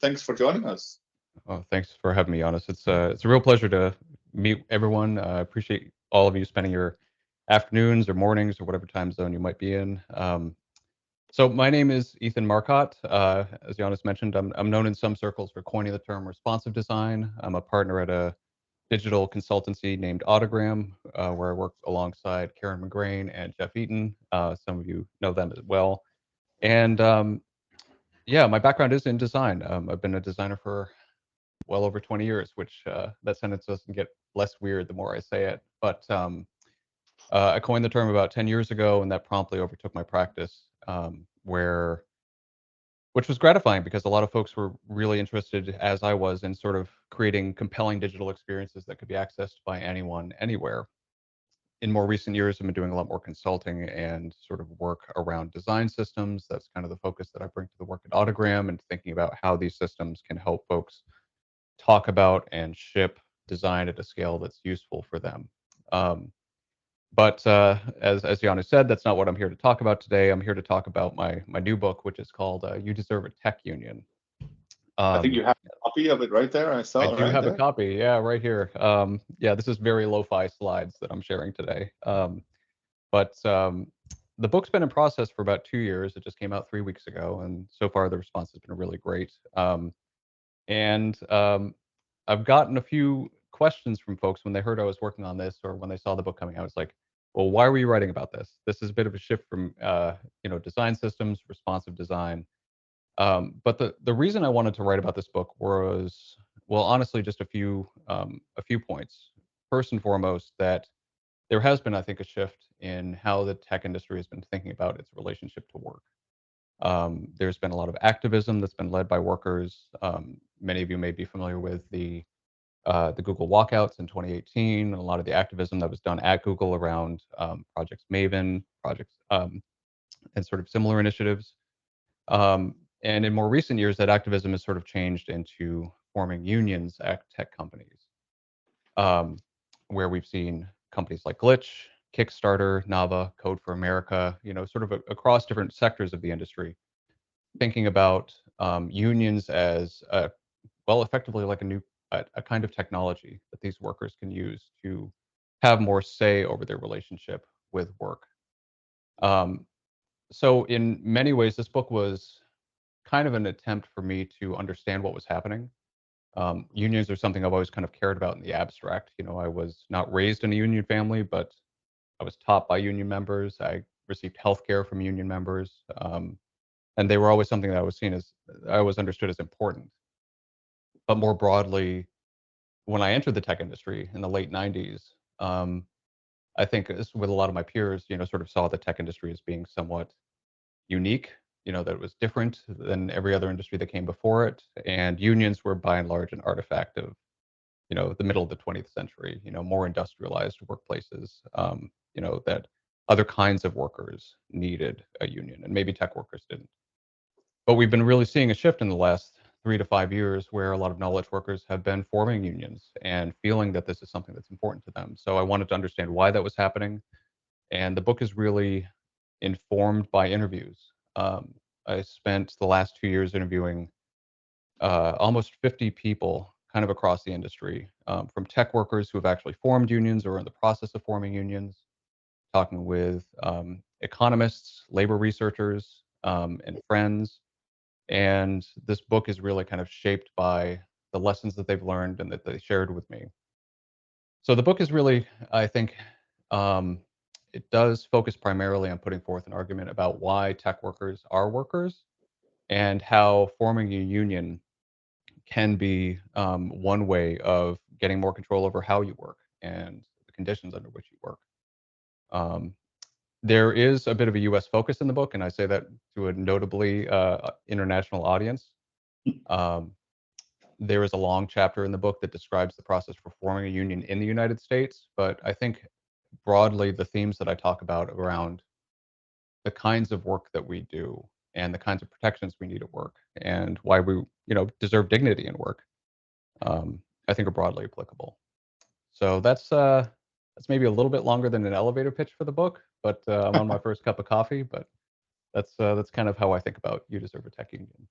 thanks for joining us. Oh, thanks for having me on this. It's a real pleasure to meet everyone. I appreciate all of you spending your afternoons or mornings or whatever time zone you might be in. So my name is Ethan Marcotte. As Giannis mentioned, I'm known in some circles for coining the term responsive design. I'm a partner at a digital consultancy named Autogram, where I work alongside Karen McGrain and Jeff Eaton. Some of you know them as well. And yeah, my background is in design. I've been a designer for well over 20 years, which that sentence doesn't get less weird the more I say it. But I coined the term about 10 years ago, and that promptly overtook my practice, which was gratifying because a lot of folks were really interested, as I was, in sort of creating compelling digital experiences that could be accessed by anyone, anywhere. In more recent years, I've been doing a lot more consulting and sort of work around design systems. That's kind of the focus that I bring to the work at Autogram, and thinking about how these systems can help folks talk about and ship design at a scale that's useful for them. Um, but as Giannis said, that's not what I'm here to talk about today. I'm here to talk about my new book, which is called "You Deserve a Tech Union." I think Um, you have a copy of it right there. I I saw do right have a there. copy, yeah, right here. Yeah, this is very lo-fi slides that I'm sharing today. But the book's been in process for about 2 years. It just came out 3 weeks ago, and so far the response has been really great. And I've gotten a few questions from folks when they heard I was working on this, or when they saw the book coming out. It's like, well, why were you writing about this? This is a bit of a shift from design systems, responsive design. But the reason I wanted to write about this book was, well, honestly, just a few points. First and foremost, that there has been, I think, a shift in how the tech industry has been thinking about its relationship to work. There's been a lot of activism that's been led by workers. Many of you may be familiar with the Google walkouts in 2018, and a lot of the activism that was done at Google around Projects Maven, projects, and sort of similar initiatives. And in more recent years, that activism has sort of changed into forming unions at tech companies, um, where we've seen companies like Glitch, Kickstarter, Nava, Code for America, sort of across different sectors of the industry, thinking about unions as well, effectively like a kind of technology that these workers can use to have more say over their relationship with work. Um, so in many ways, this book was kind of an attempt for me to understand what was happening. Unions are something I've always kind of cared about in the abstract. I was not raised in a union family, but I was taught by union members. I received healthcare from union members, and they were always something that I was understood as important. But more broadly, when I entered the tech industry in the late '90s, I think as with a lot of my peers, sort of saw the tech industry as being somewhat unique, that it was different than every other industry that came before it. And unions were by and large an artifact of, the middle of the 20th century, more industrialized workplaces, that other kinds of workers needed a union, and maybe tech workers didn't. But we've been really seeing a shift in the last 3 to 5 years where a lot of knowledge workers have been forming unions and feeling that this is something that's important to them. So I wanted to understand why that was happening. And the book is really informed by interviews. I spent the last 2 years interviewing almost 50 people kind of across the industry, from tech workers who have actually formed unions or are in the process of forming unions, talking with economists, labor researchers, and friends. And this book is really kind of shaped by the lessons that they've learned and that they shared with me. So the book is really, I think, um, it does focus primarily on putting forth an argument about why tech workers are workers, and how forming a union can be one way of getting more control over how you work and the conditions under which you work. Um, there is a bit of a U.S. focus in the book, and I say that to a notably international audience. Um, there is a long chapter in the book that describes the process for forming a union in the United States, but I think broadly the themes that I talk about around the kinds of work that we do and the kinds of protections we need at work and why we, deserve dignity in work, I think are broadly applicable. So that's maybe a little bit longer than an elevator pitch for the book, but I'm on my first cup of coffee. But that's kind of how I think about You Deserve a Tech Union.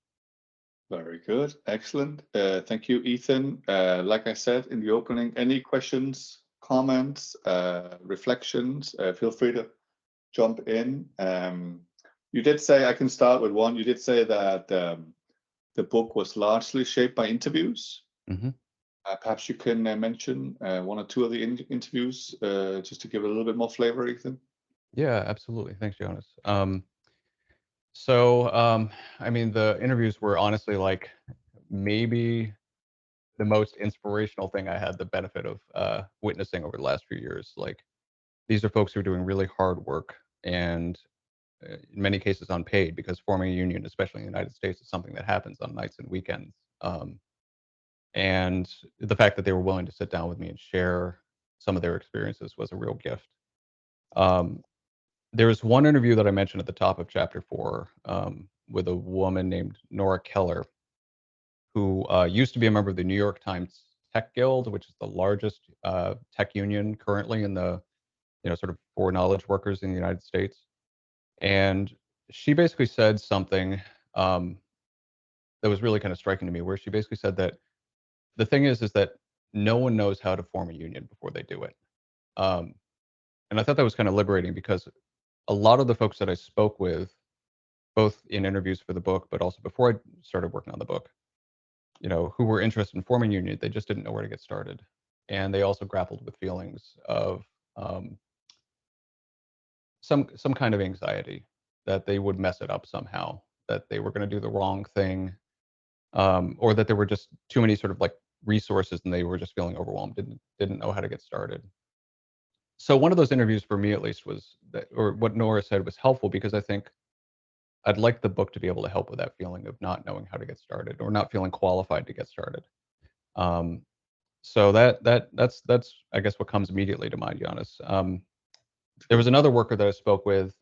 Very good. Excellent. Thank you, Ethan. Like I said in the opening, any questions, comments, reflections, feel free to jump in. You did say, I can start with one. You did say that the book was largely shaped by interviews. Hmm. Perhaps you can mention one or two of the interviews just to give it a little bit more flavor, Ethan. Yeah, absolutely. Thanks, Jonas. I mean, the interviews were honestly like maybe the most inspirational thing I had the benefit of witnessing over the last few years. Like, these are folks who are doing really hard work and in many cases unpaid, because forming a union, especially in the United States, is something that happens on nights and weekends. And the fact that they were willing to sit down with me and share some of their experiences was a real gift. Um, there was one interview that I mentioned at the top of chapter 4 with a woman named Nora Keller, who used to be a member of the New York Times Tech Guild, which is the largest tech union currently in the sort of for knowledge workers in the United States. And she basically said something um, that was really kind of striking to me, where she basically said that the thing is that no one knows how to form a union before they do it. Um, and I thought that was kind of liberating, because a lot of the folks that I spoke with, both in interviews for the book, but also before I started working on the book, who were interested in forming a union, they just didn't know where to get started. And they also grappled with feelings of um, some kind of anxiety that they would mess it up somehow, that they were going to do the wrong thing, or that there were just too many sort of like resources and they were just feeling overwhelmed, didn't know how to get started. So one of those interviews for me at least was that, or what Nora said was helpful, because I think I'd like the book to be able to help with that feeling of not knowing how to get started or not feeling qualified to get started. Um, so that's I guess what comes immediately to mind, Giannis. There was another worker that I spoke with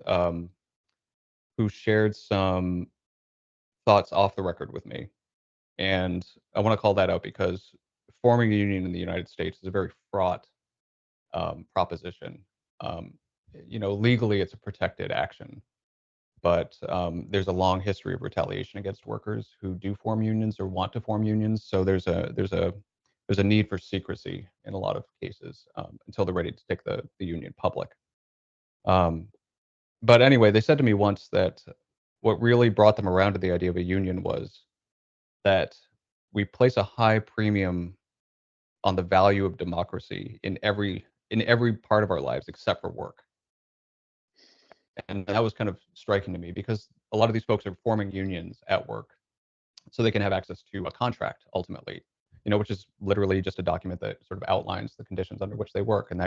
who shared some thoughts off the record with me, and I want to call that out because forming a union in the United States is a very fraught proposition. Um, legally it's a protected action, but there's a long history of retaliation against workers who do form unions or want to form unions. So there's a need for secrecy in a lot of cases until they're ready to take the union public. Um, but anyway, they said to me once that what really brought them around to the idea of a union was that we place a high premium on the value of democracy in every part of our lives except for work. And that was kind of striking to me, because a lot of these folks are forming unions at work so they can have access to a contract ultimately, which is literally just a document that sort of outlines the conditions under which they work. And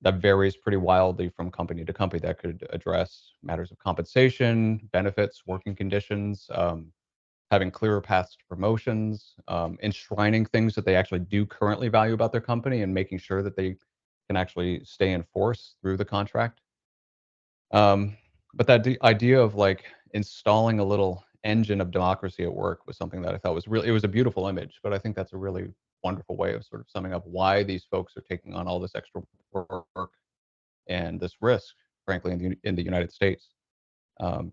that varies pretty wildly from company to company. That could address matters of compensation, benefits, working conditions, having clearer paths to promotions, enshrining things that they actually do currently value about their company and making sure that they can actually stay in force through the contract. But that idea of like installing a little engine of democracy at work was something that I thought was really, it was a beautiful image, but I think that's a really wonderful way of sort of summing up why these folks are taking on all this extra work and this risk, frankly, in the United States,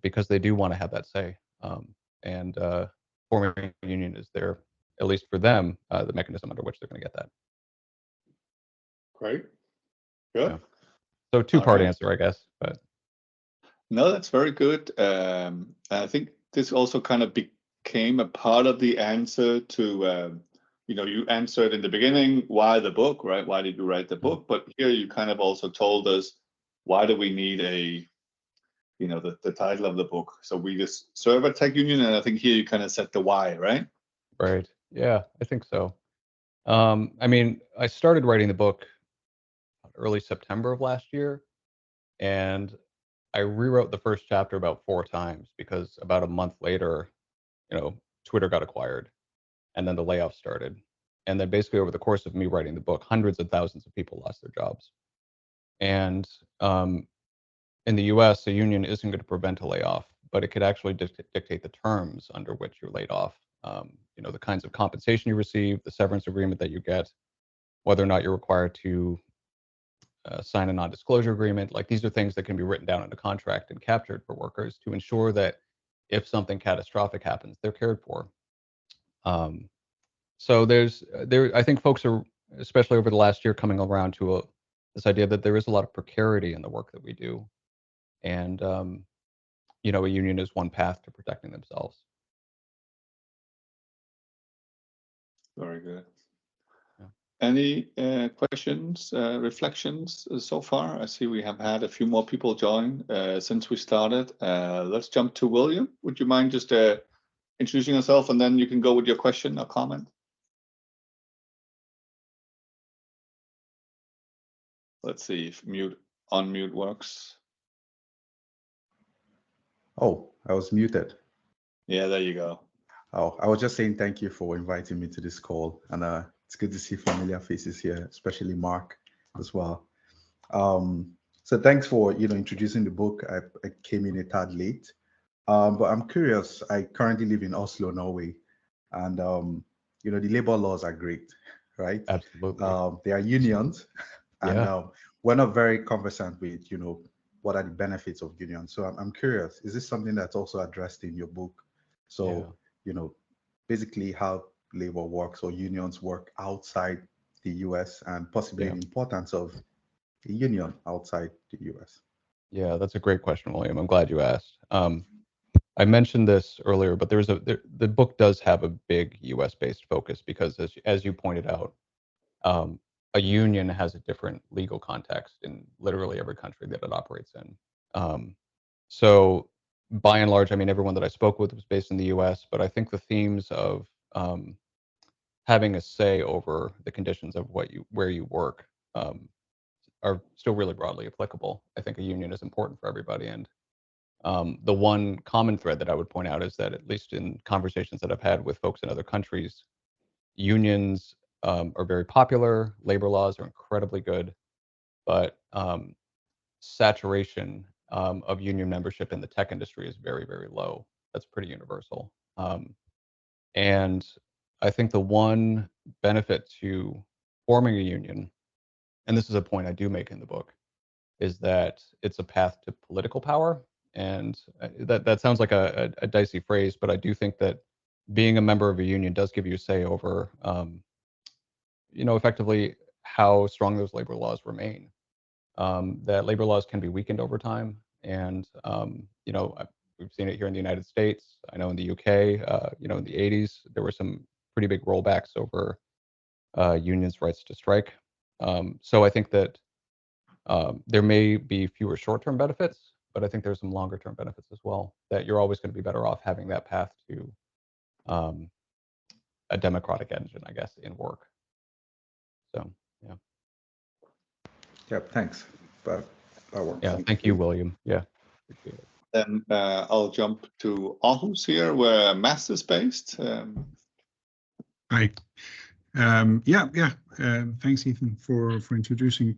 because they do want to have that say. And forming a union is there, at least for them, the mechanism under which they're going to get that. Great. Good. Yeah. So All two-part right. answer, I guess. But No, that's very good. I think this also kind of became a part of the answer to, you answered in the beginning, why the book, right? Why did you write the book? But here you kind of also told us, why do we need the title of the book? So we just serve a tech union, and I think here you kind of said the why, right? right. Yeah, I think so. I mean, I started writing the book early September of last year, and I rewrote the first chapter about 4 times, because about a month later, Twitter got acquired, and then the layoffs started. And then basically over the course of me writing the book, hundreds of thousands of people lost their jobs. And in the US, a union isn't going to prevent a layoff, but it could actually dictate the terms under which you're laid off. The kinds of compensation you receive, the severance agreement that you get, whether or not you're required to sign a non-disclosure agreement. Like, these are things that can be written down in a contract and captured for workers to ensure that if something catastrophic happens, they're cared for. So I think folks are, especially over the last year, coming around to this idea that there is a lot of precarity in the work that we do, and you know, a union is one path to protecting themselves. Very good. Yeah. Any questions, reflections so far? I see we have had a few more people join since we started. Let's jump to William. Would you mind just introducing yourself, and then you can go with your question or comment? Let's see if unmute works. Oh, I was muted. Yeah, there you go. Oh, I was just saying thank you for inviting me to this call, and it's good to see familiar faces here, especially Mark as well. So thanks for introducing the book. I came in a tad late, but I'm curious. I currently live in Oslo, Norway, and the labor laws are great, right? Absolutely. There are unions, and Yeah. we're not very conversant with what are the benefits of unions. So I'm curious, is this something that's also addressed in your book? So basically how labor works or unions work outside the US, and possibly the importance of a union outside the US. Yeah, that's a great question, William. I'm glad you asked. I mentioned this earlier, but the book does have a big US-based focus because, as you pointed out, a union has a different legal context in literally every country that it operates in. So by and large, I mean, everyone that I spoke with was based in the US, but I think the themes of having a say over the conditions of where you work are still really broadly applicable. I think a union is important for everybody, and the one common thread that I would point out is that, at least in conversations that I've had with folks in other countries, unions are very popular. Labor laws are incredibly good, but saturation of union membership in the tech industry is very, very low. That's pretty universal. And I think the one benefit to forming a union, and this is a point I do make in the book, is that it's a path to political power. And that sounds like a dicey phrase, but I do think that being a member of a union does give you a say over, effectively how strong those labor laws remain. That labor laws can be weakened over time, and we've seen it here in the United States. I know in the UK, in the 80s, there were some pretty big rollbacks over unions' rights to strike. So I think that there may be fewer short-term benefits, but I think there's some longer-term benefits as well, that you're always going to be better off having that path to a democratic engine, I guess, in work. So, yeah. Yep, thanks. That works. Yeah, thank you, William. Yeah, appreciate it. Then I'll jump to Aarhus here, where Matt is based. Hi. Thanks, Ethan, for introducing.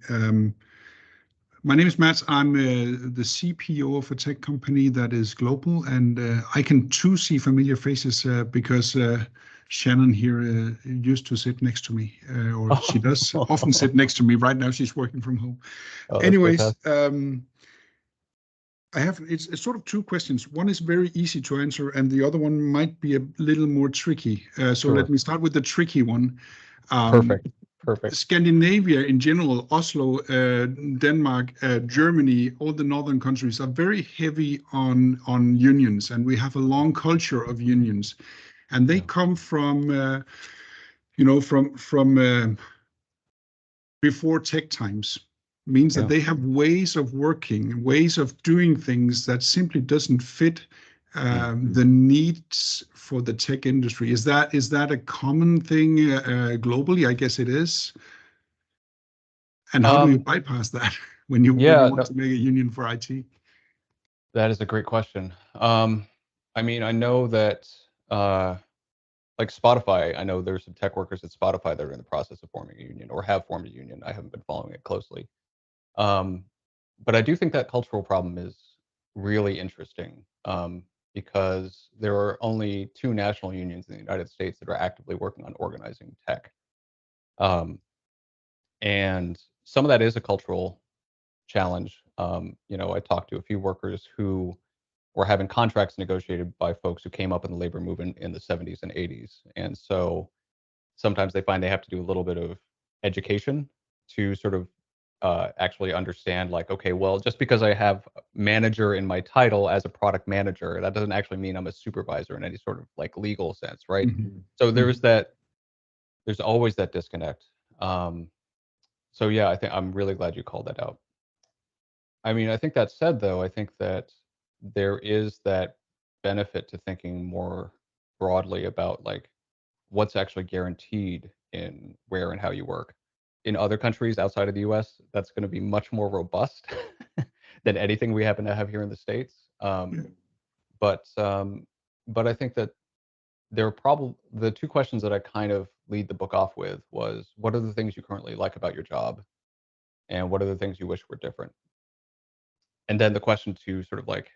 My name is Matt. I'm the CPO of a tech company that is global, and I can too see familiar faces because Shannon here used to sit next to me, or she does often sit next to me. Right now, she's working from home. Anyways, I have it's sort of two questions. One is very easy to answer, and the other one might be a little more tricky. So Sure. Let me start with the tricky one. Perfect. Scandinavia in general, Oslo, Denmark, Germany, all the northern countries are very heavy on unions, and we have a long culture of unions, and they come from before tech times. Means that they have ways of working, ways of doing things that simply doesn't fit the needs for the tech industry. Is that a common thing globally? I guess it is. And how do you bypass that when you want to make a union for IT? That is a great question. I mean, I know that like Spotify, I know there's some tech workers at Spotify that are in the process of forming a union or have formed a union. I haven't been following it closely. But I do think that cultural problem is really interesting because there are only 2 national unions in the United States that are actively working on organizing tech. And some of that is a cultural challenge. I talked to a few workers who were having contracts negotiated by folks who came up in the labor movement in the 70s and 80s. And so sometimes they find they have to do a little bit of education to sort of actually understand, like, okay, well, just because I have manager in my title as a product manager, that doesn't actually mean I'm a supervisor in any sort of like legal sense, right? Mhm. So there's always that disconnect. So yeah, I think I'm really glad you called that out. I mean, I think that said, though, I think that there is that benefit to thinking more broadly about like what's actually guaranteed in where and how you work. In other countries outside of the US, that's going to be much more robust than anything we happen to have here in the States. But I think that there are probably the two questions that I kind of lead the book off with was, what are the things you currently like about your job, and what are the things you wish were different? And then the question to sort of like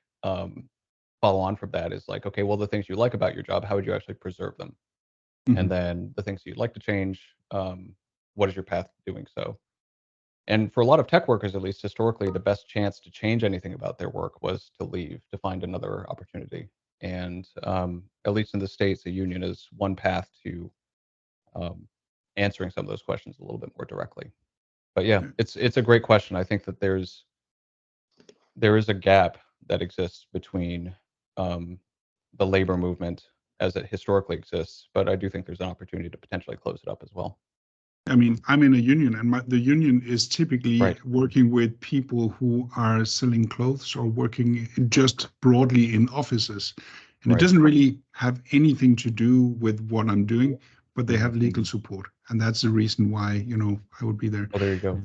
follow on from that is like, okay, well, the things you like about your job, how would you actually preserve them? And then the things you'd like to change, what is your path to doing so? And for a lot of tech workers, at least historically, the best chance to change anything about their work was to leave, to find another opportunity. And at least in the States, a union is one path to answering some of those questions a little bit more directly. But yeah, it's a great question. I think that there is a gap that exists between the labor movement as it historically exists, but I do think there's an opportunity to potentially close it up as well. I mean, I'm in a union, and the union is typically working with people who are selling clothes or working just broadly in offices. And it doesn't really have anything to do with what I'm doing, but they have legal support. And that's the reason why, I would be there. Oh, there you go.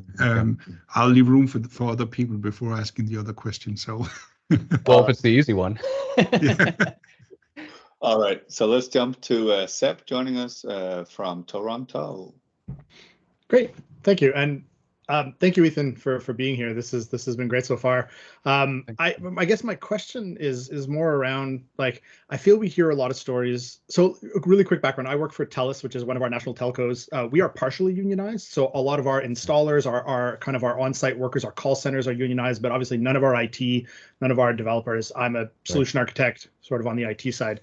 I'll leave room for other people before asking the other question. So, well, if it's the easy one. All right, so let's jump to Seb joining us from Toronto. Great, thank you, and thank you, Ethan, for being here. This has been great so far. I guess my question is more around, like, I feel we hear a lot of stories. So really quick background: I work for TELUS, which is one of our national telcos. We are partially unionized, so a lot of our installers, our kind of our on-site workers, our call centers are unionized, but obviously none of our IT, none of our developers. I'm a solution architect, sort of on the IT side.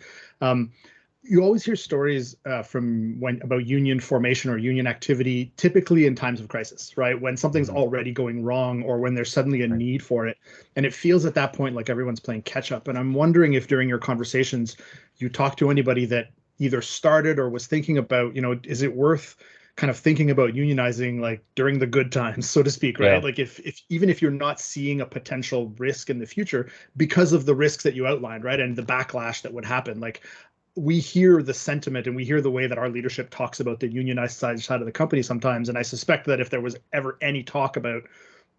You always hear stories about union formation or union activity, typically in times of crisis, right? When something's already going wrong, or when there's suddenly a need for it. And it feels at that point like everyone's playing catch up. And I'm wondering if during your conversations, you talked to anybody that either started or was thinking about, is it worth kind of thinking about unionizing like during the good times, so to speak, right? Like if even if you're not seeing a potential risk in the future because of the risks that you outlined, right? And the backlash that would happen, like, we hear the sentiment and we hear the way that our leadership talks about the unionized side of the company sometimes. And I suspect that if there was ever any talk about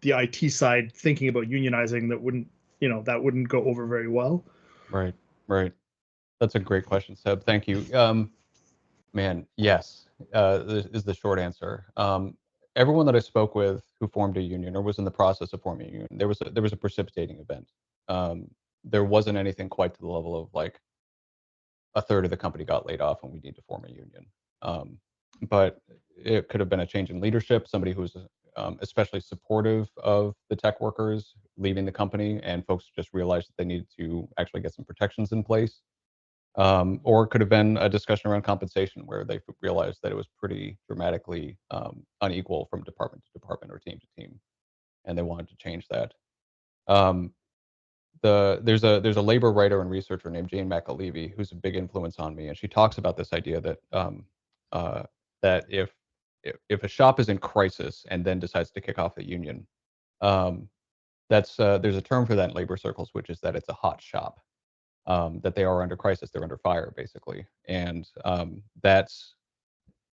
the IT side thinking about unionizing, that wouldn't go over very well. Right. That's a great question, Seb. Thank you. Man, yes, is the short answer. Everyone that I spoke with who formed a union or was in the process of forming a union, there was a precipitating event. There wasn't anything quite to the level of like, a third of the company got laid off and we need to form a union. But it could have been a change in leadership, somebody who's especially supportive of the tech workers leaving the company, and folks just realized that they needed to actually get some protections in place. Or it could have been a discussion around compensation where they realized that it was pretty dramatically unequal from department to department or team to team, and they wanted to change that. There's a labor writer and researcher named Jane McAlevey who's a big influence on me, and she talks about this idea that that if a shop is in crisis and then decides to kick off a union, there's a term for that in labor circles, which is that it's a hot shop, that they are under crisis, they're under fire basically, and that's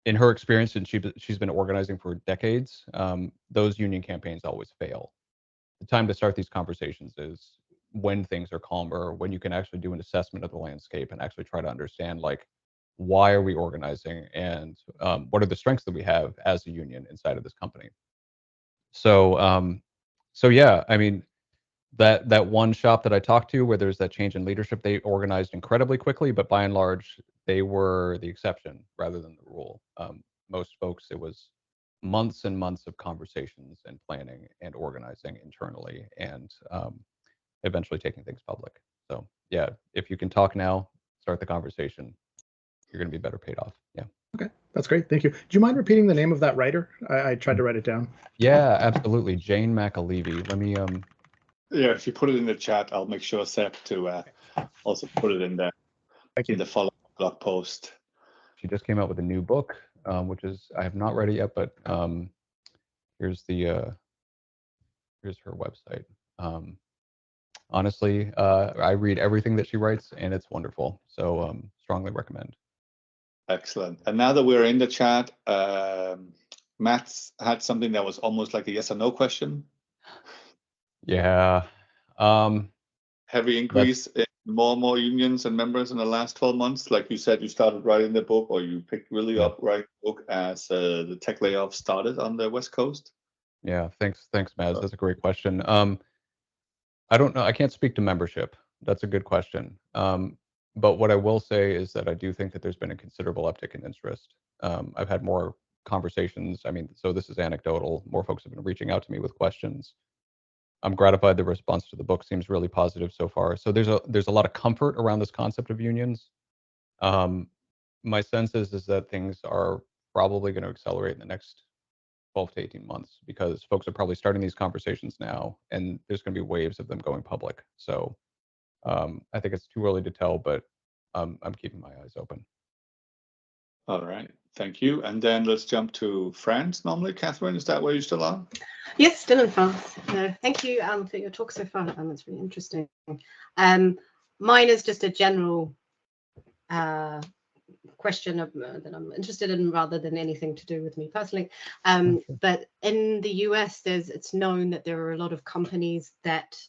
in her experience, and she's been organizing for decades. Those union campaigns always fail. The time to start these conversations is when things are calmer, when you can actually do an assessment of the landscape and actually try to understand, like, why are we organizing, and what are the strengths that we have as a union inside of this company. So yeah, I mean, that one shop that I talked to where there's that change in leadership, they organized incredibly quickly, but by and large, they were the exception rather than the rule. Most folks, it was months and months of conversations and planning and organizing internally, and eventually taking things public. So yeah, if you can talk now, start the conversation, you're going to be better paid off. Yeah. Okay, that's great. Thank you. Do you mind repeating the name of that writer? I tried to write it down. Yeah, absolutely. Jane McAlevey. Let me Yeah, if you put it in the chat, I'll make sure Seb to also put it in there. Thank you. In the follow-up blog post. She just came out with a new book, which is, I have not read it yet, but here's the here's her website. Honestly, I read everything that she writes, and it's wonderful. So strongly recommend. Excellent. And now that we're in the chat, Matt's had something that was almost like a yes or no question. Yeah. Heavy increase in more and more unions and members in the last 12 months. Like you said, you started writing the book, or you picked really up writing the book as the tech layoff started on the West Coast. Yeah. Thanks, Maz. That's a great question. I don't know. I can't speak to membership. That's a good question. But what I will say is that I do think that there's been a considerable uptick in interest. I've had more conversations. I mean, so this is anecdotal. More folks have been reaching out to me with questions. I'm gratified the response to the book seems really positive so far. So there's a lot of comfort around this concept of unions. My sense is that things are probably going to accelerate in the next 12 to 18 months because folks are probably starting these conversations now, and there's going to be waves of them going public. So I think it's too early to tell, but I'm keeping my eyes open. All right, thank you. And then let's jump to France. Normally, Catherine, is that where you still are? Yes, still in France. Thank you for your talk so far. It's really interesting. Mine is just a general question that I'm interested in rather than anything to do with me personally. But in the US, it's known that there are a lot of companies that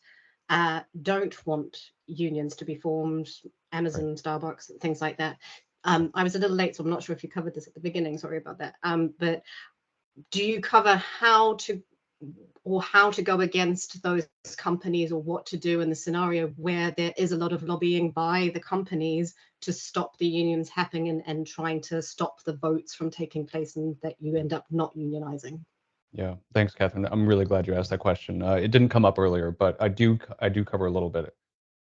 don't want unions to be formed, Amazon, Starbucks, things like that. I was a little late, so I'm not sure if you covered this at the beginning. Sorry about that. But do you cover how to go against those companies, or what to do in the scenario where there is a lot of lobbying by the companies to stop the unions happening and trying to stop the votes from taking place and that you end up not unionizing? Yeah, thanks, Catherine. I'm really glad you asked that question. It didn't come up earlier, but I do cover a little bit.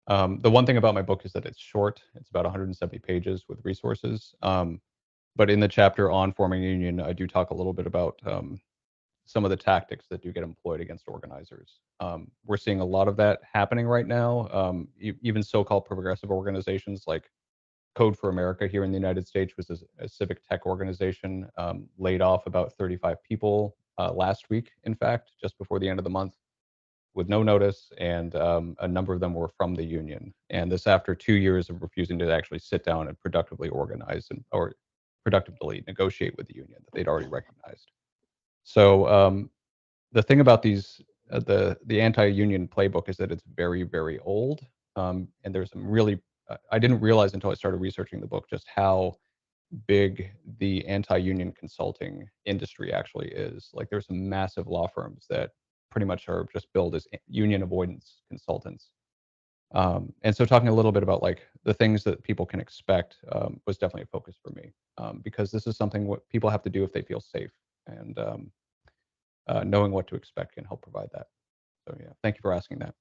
The one thing about my book is that it's short. It's about 170 pages with resources. But in the chapter on forming a union, I do talk a little bit about some of the tactics that do get employed against organizers. We're seeing a lot of that happening right now. Even so-called progressive organizations like Code for America here in the United States, was a civic tech organization, laid off about 35 people last week, in fact, just before the end of the month, with no notice, and a number of them were from the union. And this after 2 years of refusing to actually sit down and productively organize or productively negotiate with the union that they'd already recognized. So the thing about these, the anti-union playbook is that it's very, very old. And there's some really, I didn't realize until I started researching the book just how big the anti-union consulting industry actually is. Like, there's some massive law firms that pretty much are just billed as union avoidance consultants. And so talking a little bit about like the things that people can expect was definitely a focus for me, because this is something what people have to do if they feel safe, and knowing what to expect can help provide that. So yeah, thank you for asking that.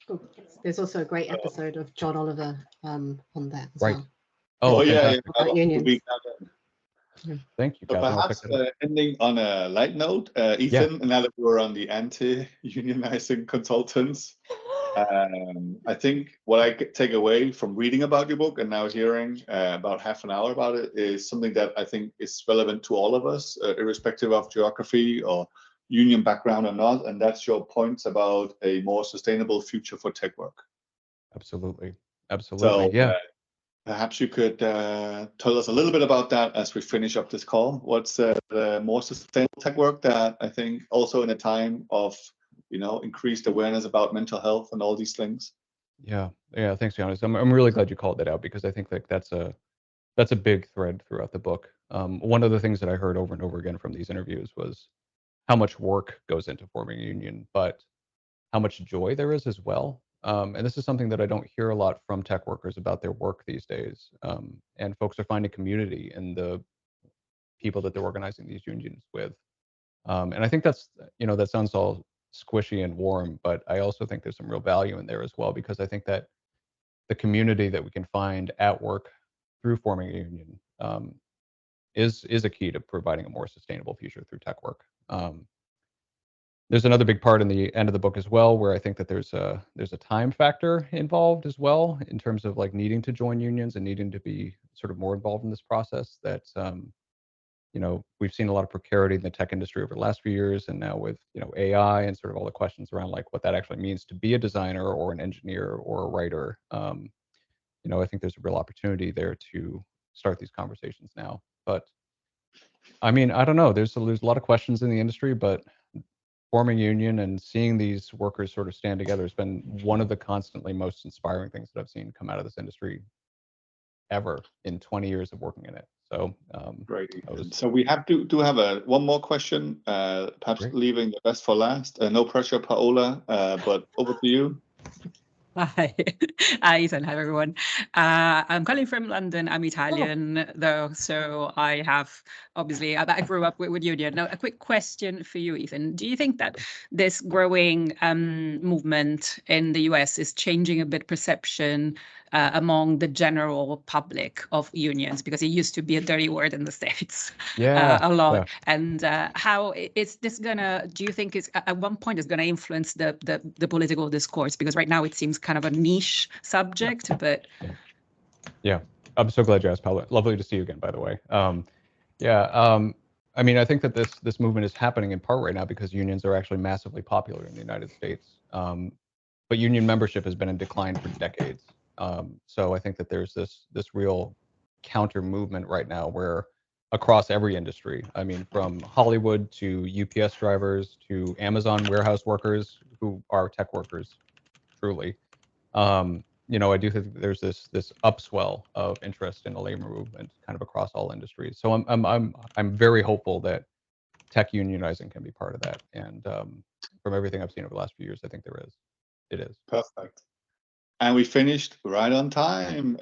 Cool. There's also a great episode of John Oliver on that as Right. well. Oh, yeah. About unions. Thank you, But Catherine. perhaps ending on a light note, Ethan, now that we're on the anti-unionizing consultants, I think what I take away from reading about your book and now hearing about half an hour about it is something that I think is relevant to all of us, irrespective of geography or union background or not, and that's your points about a more sustainable future for tech work. Absolutely. So, Yeah. Perhaps you could tell us a little bit about that as we finish up this call. What's the more sustainable tech work that I think also in a time of, increased awareness about mental health and all these things? Yeah. Thanks, Johannes. I'm really glad you called that out, because I think like that's a big thread throughout the book. One of the things that I heard over and over again from these interviews was how much work goes into forming a union, but how much joy there is as well. And this is something that I don't hear a lot from tech workers about their work these days. And folks are finding community in the people that they're organizing these unions with. And I think that's, that sounds all squishy and warm, but I also think there's some real value in there as well, because I think that the community that we can find at work through forming a union is a key to providing a more sustainable future through tech work. There's another big part in the end of the book as well, where I think that there's a time factor involved as well, in terms of like needing to join unions and needing to be sort of more involved in this process. That you know, we've seen a lot of precarity in the tech industry over the last few years, and now with, you know, AI and sort of all the questions around like what that actually means to be a designer or an engineer or a writer. You know, I think there's a real opportunity there to start these conversations now. But I mean, I don't know. There's a lot of questions in the industry, but forming union and seeing these workers sort of stand together has been one of the constantly most inspiring things that I've seen come out of this industry ever in 20 years of working in it. So great. So we have to have one more question, perhaps Great. leaving the best for last. No pressure, Paola, but over to you. Hi. Hi, Ethan. Hi, everyone. I'm calling from London. I'm Italian, though, so I have, obviously, I grew up with union. Now, a quick question for you, Ethan. Do you think that this growing movement in the US is changing a bit perception among the general public of unions? Because it used to be a dirty word in the States a lot. Yeah. And how is this gonna, do you think it's at one point is gonna influence the political discourse? Because right now it seems kind of a niche subject, but. Yeah, I'm so glad you asked, Paula. Lovely to see you again, by the way. I mean, I think that this movement is happening in part right now because unions are actually massively popular in the United States. But union membership has been in decline for decades. So I think that there's this real counter movement right now where across every industry, I mean, from Hollywood to UPS drivers to Amazon warehouse workers who are tech workers, truly. You know, I do think there's this upswell of interest in the labor movement kind of across all industries. So I'm very hopeful that tech unionizing can be part of that. And from everything I've seen over the last few years, I think there is. It is. Perfect. And we finished right on time.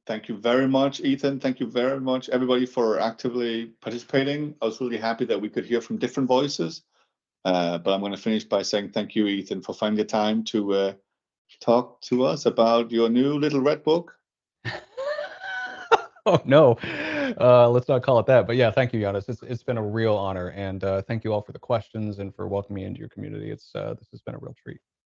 Thank you very much, Ethan. Thank you very much, everybody, for actively participating. I was really happy that we could hear from different voices. But I'm going to finish by saying thank you, Ethan, for finding the time to talk to us about your new little red book. Oh, no, let's not call it that. But yeah, thank you, Giannis. It's been a real honor. And thank you all for the questions and for welcoming me into your community. This has been a real treat.